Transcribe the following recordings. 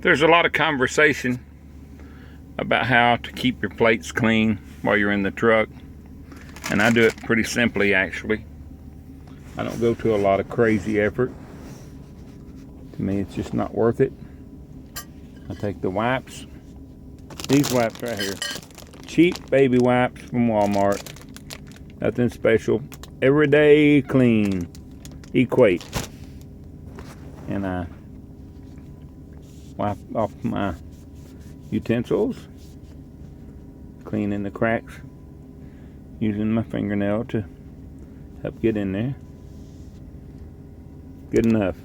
There's a lot of conversation about how to keep your plates clean while you're in the truck, and I do it pretty simply actually. I don't go to a lot of crazy effort. To me, it's just not worth it. I take the wipes, these wipes right here, cheap baby wipes from Walmart, nothing special, everyday clean, Equate, and I wipe off my utensils, cleaning the cracks using my fingernail to help get in there. Good enough.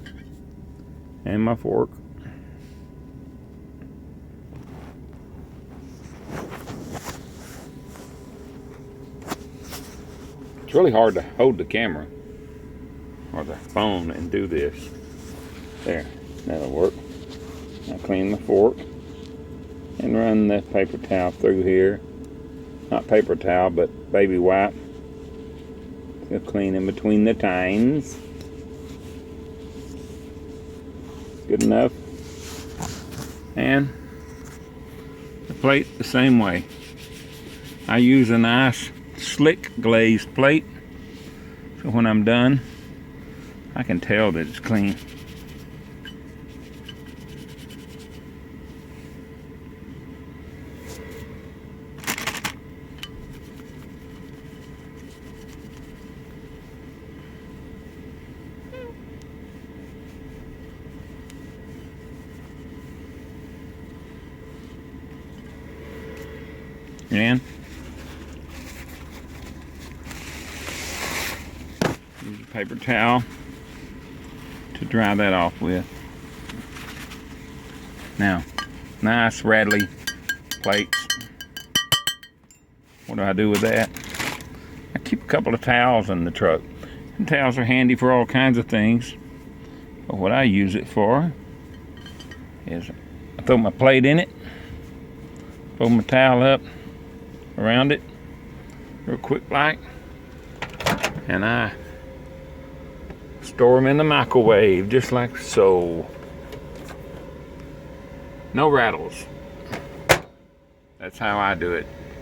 And my fork. It's really hard to hold the camera or the phone and do this. There, that'll work. I clean my fork and run the paper towel through here. Not paper towel, but baby wipe. So clean in between the tines. Good enough. And the plate the same way. I use a nice slick glazed plate, so when I'm done I can tell that it's clean. And use a paper towel to dry that off with. Now, nice rattly plates. What do I do with that? I keep a couple of towels in the truck. And towels are handy for all kinds of things. But what I use it for is I throw my plate in it, throw my towel up around it real quick like, and I store them in the microwave just like so. No rattles. That's how I do it.